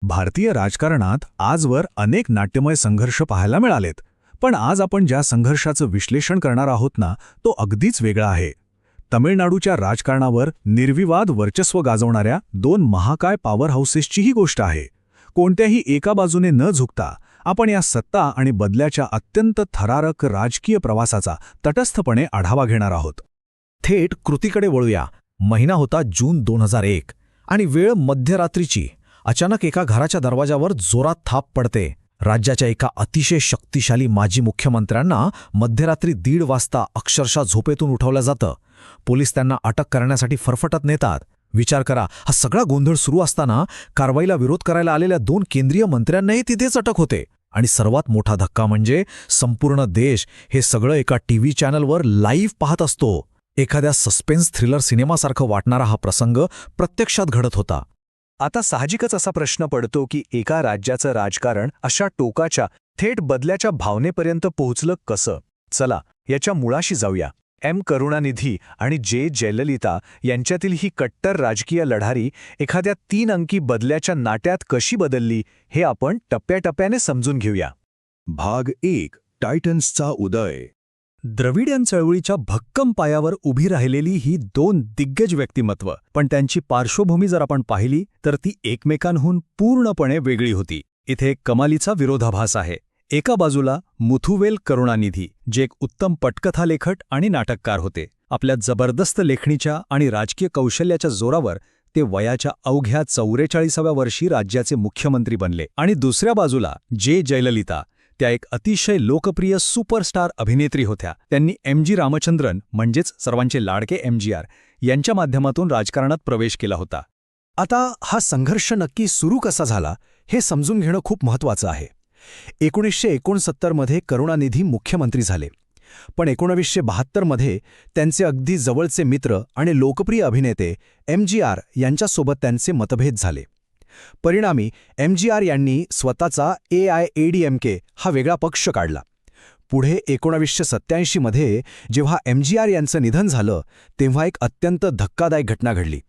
भारतीय राजकारणात आजवर अनेक नाट्यमय संघर्ष पाहायला मिळालेत, पण आज आपण ज्या संघर्षाचं विश्लेषण करणार आहोत ना, तो अगदीच वेगळा आहे. तमिळनाडूच्या राजकारणावर निर्विवाद वर्चस्व गाजवणाऱ्या दोन महाकाय पॉवर हाऊसेसची ही गोष्ट आहे. कोणत्याही एका बाजूने न झुकता आपण या सत्ता आणि बदल्याच्या अत्यंत थरारक राजकीय प्रवासाचा तटस्थपणे आढावा घेणार आहोत. थेट कृतीकडे वळूया. महिना होता जून 2001 आणि वेळ मध्यरात्रीची. अचानक एका घराच्या दरवाजावर जोरात थाप पडते. राज्याच्या एका अतिशय शक्तिशाली माजी मुख्यमंत्र्यांना मध्यरात्री 1:30 वाजता अक्षरशः झोपेतून उठवलं जातं. पोलीस त्यांना अटक करण्यासाठी फरफटत नेतात. विचार करा, हा सगळा गोंधळ सुरू असताना कारवाईला विरोध करायला आलेल्या 2 केंद्रीय मंत्र्यांनाही तिथेच अटक होते. आणि सर्वात मोठा धक्का म्हणजे संपूर्ण देश हे सगळं एका टीव्ही चॅनलवर लाईव्ह पाहत असतो. एखाद्या सस्पेन्स थ्रिलर सिनेमासारखं वाटणारा हा प्रसंग प्रत्यक्षात घडत होता. आता साहजिकच असा प्रश्न पडतो की एका राज्याचं राजकारण अशा टोकाच्या थेट बदल्याच्या भावनेपर्यंत पोहोचलं कसं? चला याच्या मुळाशी जाऊया. करुणानिधी आणि जयललिता यांच्यातील ही कट्टर राजकीय लढाई एखाद्या 3 अंकी बदल्याच्या नाट्यात कशी बदलली हे आपण टप्प्याटप्प्याने समजून घेऊया. भाग 1. टायटन्सचा उदय. द्रविडियन चळवळीच्या भक्कम पायावर उभी राहिलेली ही 2 दिग्गज व्यक्तिमत्व, पण त्यांची पार्श्वभूमी जर आपण पाहिली तर ती एकमेकांहून पूर्णपणे वेगळी होती. इथे एक कमालीचा विरोधाभास आहे. एका बाजूला मुथुवेल करुणानिधी, जे एक उत्तम पटकथालेखक आणि नाटककार होते. आपल्या जबरदस्त लेखणीच्या आणि राजकीय कौशल्याच्या जोरावर ते वयाच्या अवघ्या 44व्या वर्षी राज्याचे मुख्यमंत्री बनले. आणि दुसऱ्या बाजूला जयललिता, त्या एक अतिशय लोकप्रिय सुपरस्टार अभिनेत्री होत्या. त्यांनी MG रामचंद्रन म्हणजेच सर्वांचे लाडके MGR यांच्या माध्यमातून राजकारणात प्रवेश केला होता. आता हा संघर्ष नक्की सुरू कसा झाला हे समजून घेणं खूप महत्त्वाचं आहे. 1969 मध्ये करुणानिधी मुख्यमंत्री झाले, पण 1972 मध्ये त्यांचे अगदी जवळचे मित्र आणि लोकप्रिय अभिनेते MGR यांच्यासोबत त्यांचे मतभेद झाले. परिणामी MGR यांनी स्वतःचा AIADMK हा वेगळा पक्ष काढला. पुढे 1987 मध्ये जेव्हा MGR यांचं निधन झालं तेव्हा एक अत्यंत धक्कादायक घटना घडली.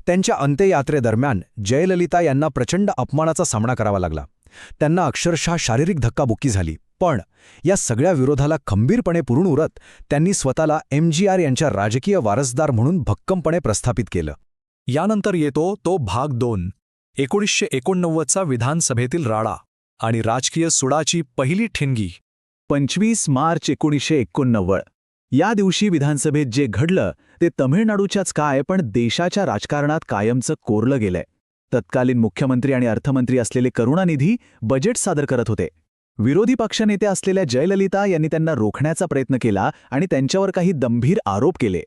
त्यांच्या अंत्ययात्रेदरम्यान जयललिता यांना प्रचंड अपमानाचा सामना करावा लागला. त्यांना अक्षरशः शारीरिक धक्काबुक्की झाली. पण या सगळ्या विरोधाला खंबीरपणे पुरून उरत त्यांनी स्वतःला MGR यांच्या राजकीय वारसदार म्हणून भक्कमपणे प्रस्थापित केलं. यानंतर येतो तो भाग 2. 1989चा विधानसभेतील राडा आणि राजकीय सुडाची पहिली ठिणगी. 25 मार्च 1989. या दिवशी विधानसभेत जे घडलं ते तमिळनाडूच्याच काय पण देशाच्या राजकारणात कायमचं कोरलं गेलंय. तत्कालीन मुख्यमंत्री आणि अर्थमंत्री असलेले करुणानिधी बजेट सादर करत होते. विरोधी पक्षनेत्या असलेल्या जयललिता यांनी त्यांना रोखण्याचा प्रयत्न केला आणि त्यांच्यावर काही गंभीर आरोप केले.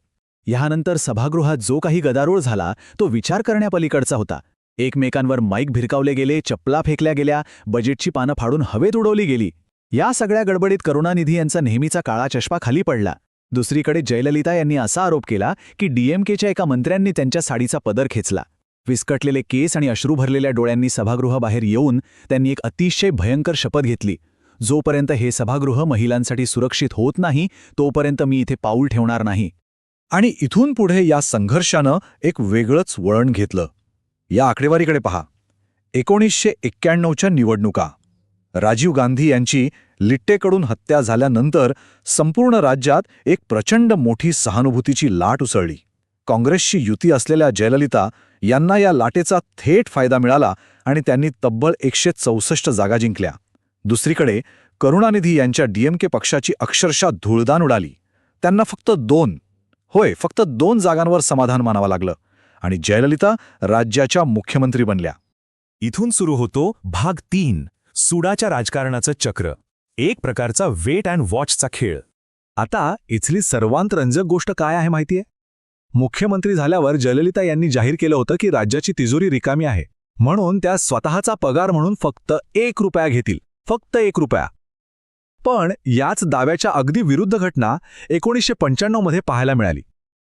यानंतर सभागृहात जो काही गदारोळ झाला तो विचार करण्यापलीकडचा होता. एकमेकांवर माईक भिरकावले गेले, चप्पला फेकल्या गेल्या, बजेटची पानं फाडून हवेत उडवली गेली. या सगळ्या गडबडीत करुणानिधी यांचा नेहमीचा काळा चष्मा खाली पडला. दुसरीकडे जयललिता यांनी असा आरोप केला की DMKच्या एका मंत्र्यांनी त्यांच्या साडीचा पदर खेचला. विस्कटलेले केस आणि अश्रू भरलेल्या डोळ्यांनी सभागृहाबाहेर येऊन त्यांनी एक अतिशय भयंकर शपथ घेतली. जोपर्यंत हे सभागृह महिलांसाठी सुरक्षित होत नाही तोपर्यंत मी इथे पाऊल ठेवणार नाही. आणि इथून पुढे या संघर्षानं एक वेगळंच वळण घेतलं. या आकडेवारीकडे पहा. 1991च्या निवडणुका. राजीव गांधी यांची लिट्टेकडून हत्या झाल्यानंतर संपूर्ण राज्यात एक प्रचंड मोठी सहानुभूतीची लाट उसळली. काँग्रेसशी युती असलेल्या जयललिता यांना या लाटेचा थेट फायदा मिळाला आणि त्यांनी तब्बल 164 जागा जिंकल्या. दुसरीकडे करुणानिधी यांच्या DMK पक्षाची अक्षरशः धूळदान उडाली. त्यांना फक्त 2 जागांवर समाधान मानावं लागलं आणि जयललिता राज्याच्या मुख्यमंत्री बनल्या. इथून सुरू होतो भाग 3. सुडाच्या राजकारणाचं चक्र. एक प्रकारचा वेट अँड वॉचचा खेळ. आता इथली सर्वांत रंजक गोष्ट काय आहे माहितीये? मुख्यमंत्री झाल्यावर जयललिता यांनी जाहीर केलं होतं की राज्याची तिजोरी रिकामी आहे, म्हणून त्या स्वतःचा पगार म्हणून फक्त ₹1 घेतील. फक्त ₹1. पण याच दाव्याच्या अगदी विरुद्ध घटना 1995 मध्ये पाहायला मिळाली.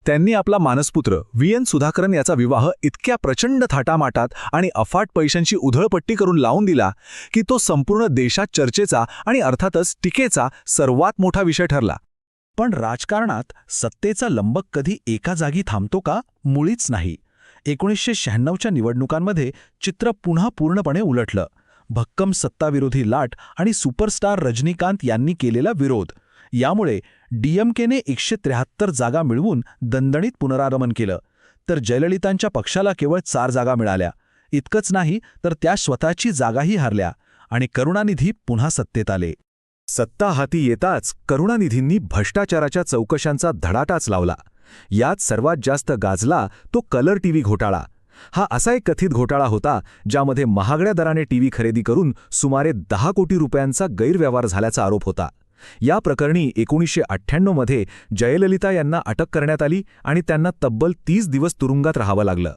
त्यांनी आपला मानसपुत्र VN सुधाकरन याचा विवाह इतक्या प्रचंड थाटामाटात आणि अफाट पैशांची उधळपट्टी करून लावून दिला की तो संपूर्ण देशात चर्चेचा आणि अर्थातच टीकेचा सर्वात मोठा विषय ठरला. पण राजकारणात सत्तेचा लंबक कधी एका जागी थांबतो का? मुळीच नाही. 1996च्या निवडणुकांमध्ये चित्र पुन्हा पूर्णपणे उलटलं. भक्कम सत्ताविरोधी लाट आणि सुपरस्टार रजनीकांत यांनी केलेला विरोध यामुळे डीएमकेने 173 जागा मिळवून दणदणीत पुनरागमन केलं, तर जयललितांच्या पक्षाला केवळ 4 जागा मिळाल्या. इतकंच नाही तर त्या स्वतःची जागाही हारल्या आणि करुणानिधी पुन्हा सत्तेत आले. सत्ता हाती येताच करुणानिधींनी भ्रष्टाचाराच्या चौकशांचा धडाटाच लावला. यात सर्वात जास्त गाजला तो कलर टीव्ही घोटाळा. हा असा एक कथित घोटाळा होता ज्यामध्ये महागड्या दराने टीव्ही खरेदी करून सुमारे 10 कोटी रुपयांचा गैरव्यवहार झाल्याचा आरोप होता. या प्रकरणी 1998 मध्ये जयललिता यांना अटक करण्यात आली आणि त्यांना तब्बल 30 दिवस तुरुंगात राहावं लागलं.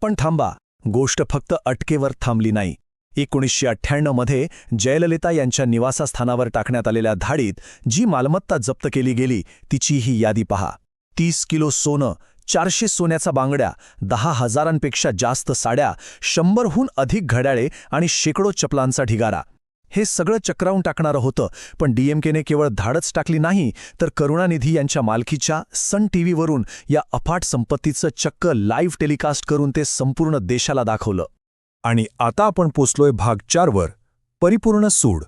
पण थांबा, गोष्ट फक्त अटकेवर थांबली नाही. 1998 मध्ये जयललिता यांच्या निवासस्थानावर टाकण्यात आलेल्या धाडीत जी मालमत्ता जप्त केली गेली तिची ही यादी पहा. 30 किलो सोनं, 400 सोन्याचा बांगड्या, 10,000पेक्षा जास्त साड्या, 100हून अधिक घड्याळे आणि शेकडो चपलांचा ढिगारा. हे सगळं चक्रावून टाकणारं होतं. पण डीएमकेने केवळ धाडच टाकली नाही, तर करुणानिधी यांच्या मालकीच्या सन टीव्हीवरून या अफाट संपत्तीचं चक्क लाईव्ह टेलिकास्ट करून ते संपूर्ण देशाला दाखवलं. आणि आता आपण पोचलोय भाग 4 वर, परिपूर्ण सूड,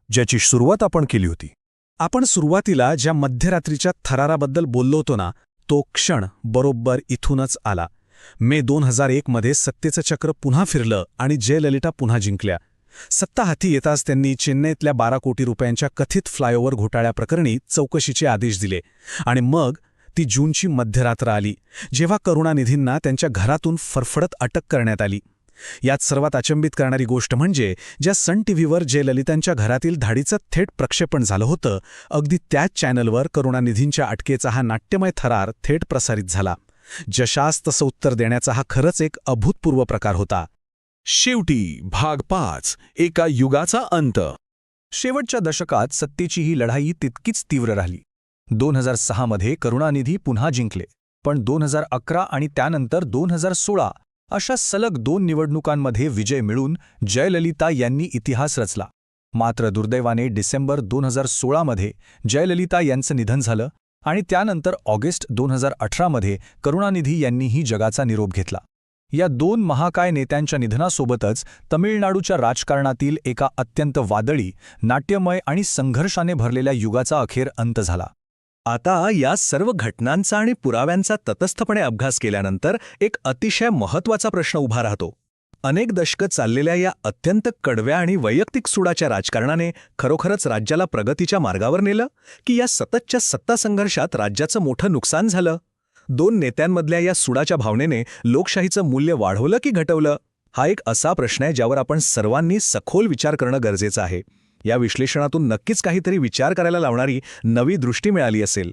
ज्याची सुरुवात आपण केली होती. आपण सुरुवातीला ज्या मध्यरात्रीच्या थराराबद्दल बोललो होतो ना, तो क्षण बरोबर इथूनच आला. मे 2001 मध्ये सत्तेचं चक्र पुन्हा फिरलं आणि जयललिता पुन्हा जिंकल्या. सत्ता हाती येताच त्यांनी चेन्नईतल्या 12 कोटी रुपयांच्या कथित फ्लायओव्हर घोटाळ्याप्रकरणी चौकशीचे आदेश दिले. आणि मग ती जूनची मध्यरात्र आली, जेव्हा करुणानिधींना त्यांच्या घरातून फरफडत अटक करण्यात आली. यात सर्वात अचंबित करणारी गोष्ट म्हणजे ज्या सन टीव्हीवर जयललितांच्या घरातील धाडीचं थेट प्रक्षेपण झालं होतं, अगदी त्याच चॅनलवर करुणानिधींच्या अटकेचा हा नाट्यमय थरार थेट प्रसारित झाला. जशास तसं उत्तर देण्याचा हा खरंच एक अभूतपूर्व प्रकार होता. शेवटी भाग 5, एका युगाचा अंत. शेवटच्या दशकात सत्तेची ही लढाई तितकीच तीव्र राहिली. 2006 मध्ये करुणानिधी पुन्हा जिंकले, पण 2011 आणि त्यानंतर 2016 अशा सलग 2 निवडणुकांमध्ये विजय मिळून जयललिता यांनी इतिहास रचला. मात्र दुर्दैवाने डिसेंबर 2016 मध्ये जयललिता यांचं निधन झालं आणि त्यानंतर ऑगस्ट 2018 मध्ये करुणानिधी यांनीही जगाचा निरोप घेतला. या 2 महाकाय नेत्यांच्या निधनासोबतच तमिळनाडूच्या राजकारणातील एका अत्यंत वादळी, नाट्यमय आणि संघर्षाने भरलेल्या युगाचा अखेर अंत झाला. आता या सर्व घटनांचा आणि पुराव्यांचा तटस्थपणे अभ्यास केल्यानंतर एक अतिशय महत्त्वाचा प्रश्न उभा राहतो. अनेक दशकं चाललेल्या या अत्यंत कडव्या आणि वैयक्तिक सुडाच्या राजकारणाने खरोखरच राज्याला प्रगतीच्या मार्गावर नेलं, की या सततच्या सत्ता संघर्षात राज्याचं मोठं नुकसान झालं? 2 नेत्यांमधल्या या सुडाच्या भावनेने लोकशाहीचं मूल्य वाढवलं की घटवलं? हा एक असा प्रश्न आहे ज्यावर आपण सर्वांनी सखोल विचार करणं गरजेचं आहे. या विश्लेषणातून नक्कीच काहीतरी विचार करायला लावणारी नवी दृष्टी मिळाली असेल.